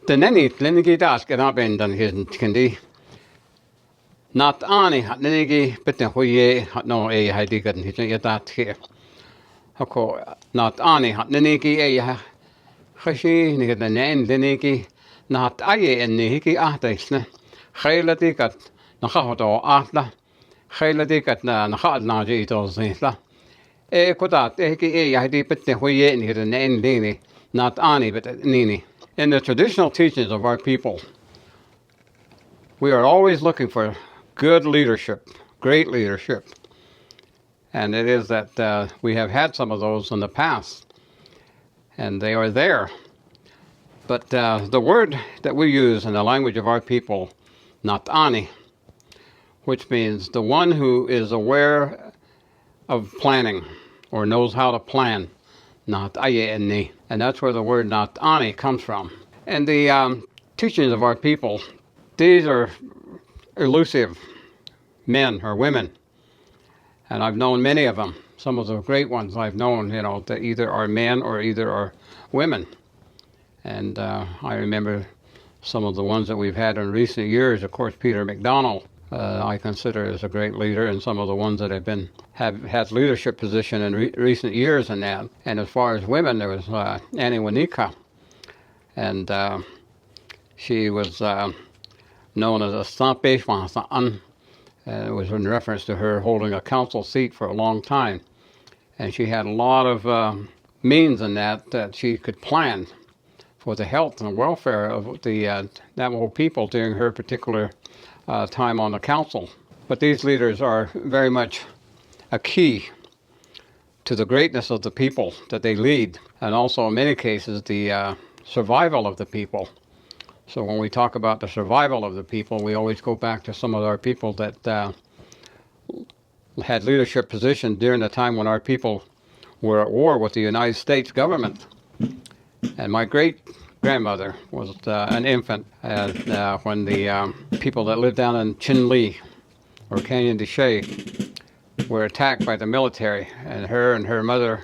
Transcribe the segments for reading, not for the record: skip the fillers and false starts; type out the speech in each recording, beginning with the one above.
Den enit lenigi taas kenapendan kendi. Not ani hat lenigi beten hoye hat no ei haidigan hitan yatat here. Hako not ani hat lenigi ei ha khashi ni den en lenigi not aye en hiki ahtaisne. Khailati kat na khahoto ahla. Khailati kat na khad na ji to zihla. E kodat hiki ei haidi beten hoye ni den en leni not ani but nini. In the traditional teachings of our people, we are always looking for good leadership, great leadership. And it is that we have had some of those in the past, and they are there. But the word that we use in the language of our people, natani, which means the one who is aware of planning or knows how to plan, natayeni. And that's where the word natani comes from. And the teachings of our people, these are elusive men or women. And I've known many of them. Some of the great ones I've known, that either are men or either are women. And I remember some of the ones that we've had in recent years. Of course, Peter McDonald, I consider as a great leader, and some of the ones that have had leadership position in recent years in that. And as far as women, there was Annie Wanika, and she was known as a Stampe. It was in reference to her holding a council seat for a long time, and she had a lot of means in that she could plan for the health and welfare of the Navajo people during her particular time on the council. But these leaders are very much a key to the greatness of the people that they lead, and also in many cases the survival of the people. So when we talk about the survival of the people, we always go back to some of our people that had leadership positions during the time when our people were at war with the United States government. And my great-grandmother was an infant when the people that lived down in Chinle, or Canyon de Chelly, were attacked by the military. And her mother,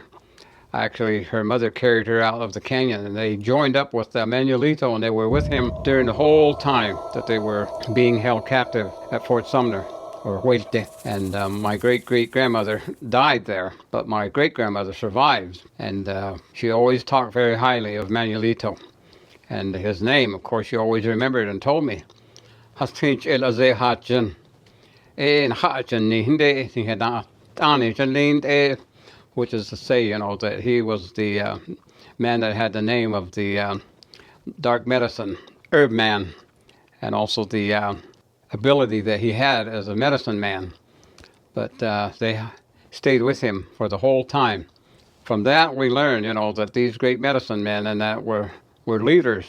actually her mother carried her out of the canyon, and they joined up with Manuelito, and they were with him during the whole time that they were being held captive at Fort Sumner, or Huelte. And my great-great-grandmother died there, but my great-grandmother survived, and she always talked very highly of Manuelito. And his name, of course, she always remembered and told me, Hastinch el Azeh Hatjan, en Hatjan ni hinde ni heda tani jan which is to say, that he was the man that had the name of the dark medicine, herb man, and also the ability that he had as a medicine man. But they stayed with him for the whole time. From that, we learn, that these great medicine men and that were leaders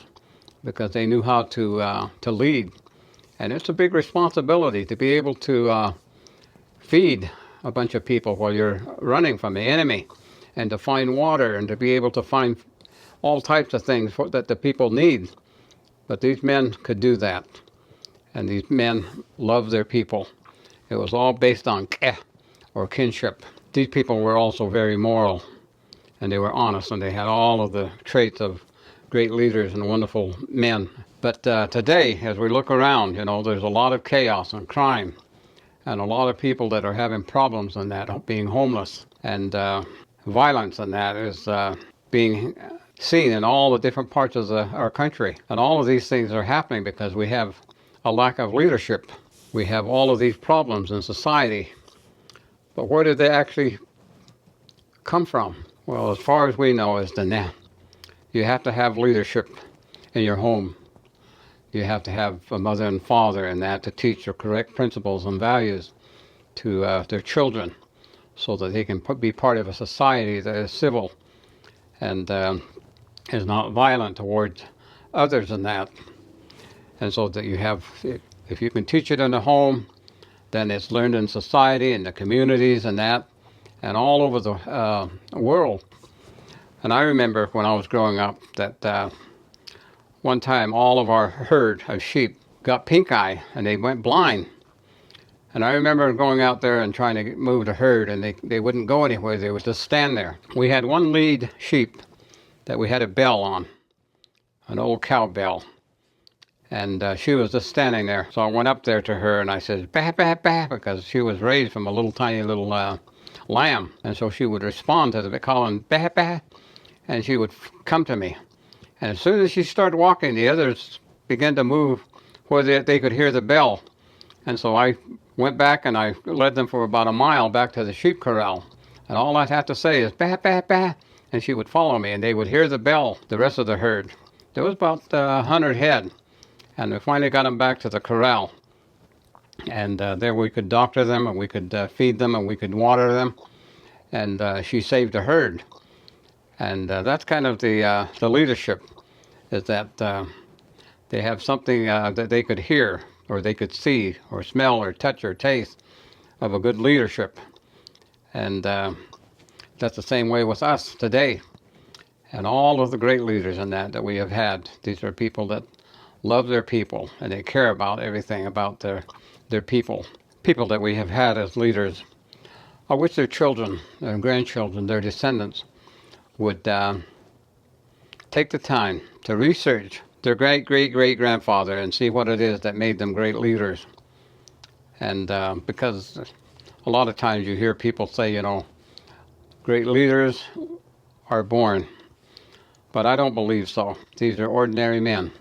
because they knew how to lead. And it's a big responsibility to be able to feed a bunch of people while you're running from the enemy, and to find water, and to be able to find all types of things that the people need. But these men could do that, and these men loved their people. It was all based on keh, or kinship. These people were also very moral, and they were honest, and they had all of the traits of great leaders and wonderful men. But today, as we look around, there's a lot of chaos and crime, and a lot of people that are having problems in that, being homeless, and violence in that is being seen in all the different parts of our country. And all of these things are happening because we have a lack of leadership. We have all of these problems in society. But where did they actually come from? Well, as far as we know, is the net. You have to have leadership in your home. You have to have a mother and father in that to teach the correct principles and values to their children so that they can be part of a society that is civil and is not violent towards others in that. And so that you have, if you can teach it in the home, then it's learned in society, in the communities and that, and all over the world. And I remember when I was growing up that one time all of our herd of sheep got pink eye and they went blind. And I remember going out there and trying to move the herd, and they wouldn't go anywhere. They would just stand there. We had one lead sheep that we had a bell on, an old cow bell. And she was just standing there. So I went up there to her and I said, bah, bah, bah, because she was raised from a little tiny little lamb. And so she would respond to the calling, bah, bah, and she would come to me. And as soon as she started walking, the others began to move where they could hear the bell. And so I went back and I led them for about a mile back to the sheep corral. And all I'd have to say is, bah, bah, bah, and she would follow me, and they would hear the bell, the rest of the herd. There was about 100 head. And we finally got them back to the corral. And there we could doctor them, and we could feed them, and we could water them. And she saved the herd. And that's kind of the leadership, is that they have something that they could hear, or they could see, or smell, or touch, or taste of a good leadership. And that's the same way with us today. And all of the great leaders in that we have had. These are people that love their people, and they care about everything about their people that we have had as leaders. I wish their children, their grandchildren, their descendants would take the time to research their great-great-great-grandfather and see what it is that made them great leaders. And because a lot of times you hear people say, you know, great leaders are born. But I don't believe so. These are ordinary men.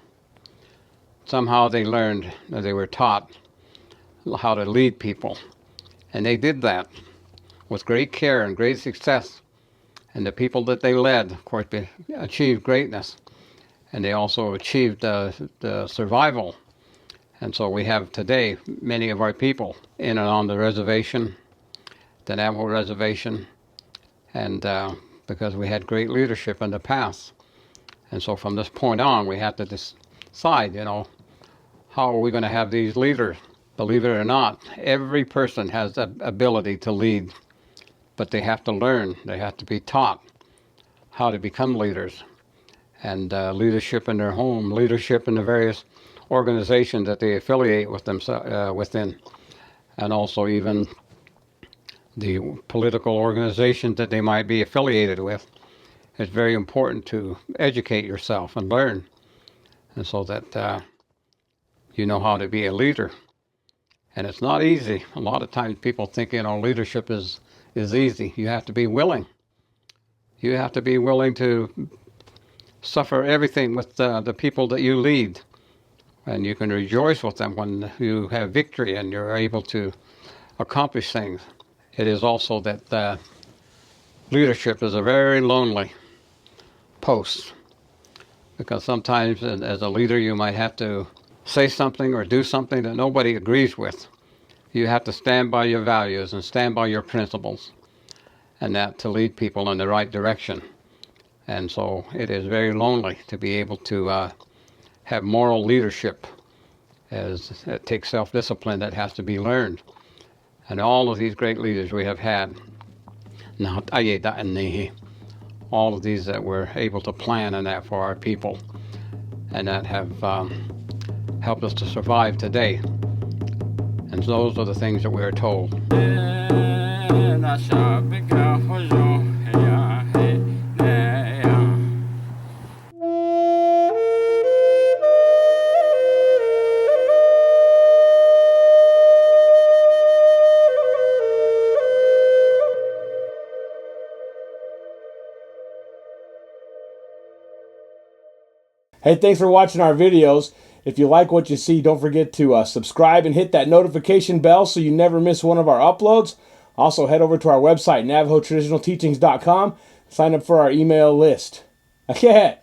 Somehow they learned, they were taught how to lead people. And they did that with great care and great success. And the people that they led, of course, achieved greatness. And they also achieved the survival. And so we have today many of our people in and on the reservation, the Navajo reservation, and because we had great leadership in the past. And so from this point on, we have to decide, you know, how are we going to have these leaders? Believe it or not, every person has the ability to lead, but they have to learn, they have to be taught how to become leaders. And leadership in their home, leadership in the various organizations that they affiliate with within, and also even the political organizations that they might be affiliated with. It's very important to educate yourself and learn, and so that you know how to be a leader. And it's not easy. A lot of times people think, you know, leadership is easy. You have to be willing. You have to be willing to suffer everything with the people that you lead. And you can rejoice with them when you have victory and you're able to accomplish things. It is also that leadership is a very lonely post, because sometimes as a leader you might have to say something or do something that nobody agrees with. You have to stand by your values and stand by your principles, and that to lead people in the right direction. And so it is very lonely to be able to have moral leadership, as it takes self-discipline that has to be learned. And all of these great leaders we have had, all of these that were able to plan and that for our people, and that have helped us to survive today. And those are the things that we are told. Hey, thanks for watching our videos. If you like what you see, don't forget to subscribe and hit that notification bell so you never miss one of our uploads. Also, head over to our website, NavajoTraditionalTeachings.com. Sign up for our email list. Okay.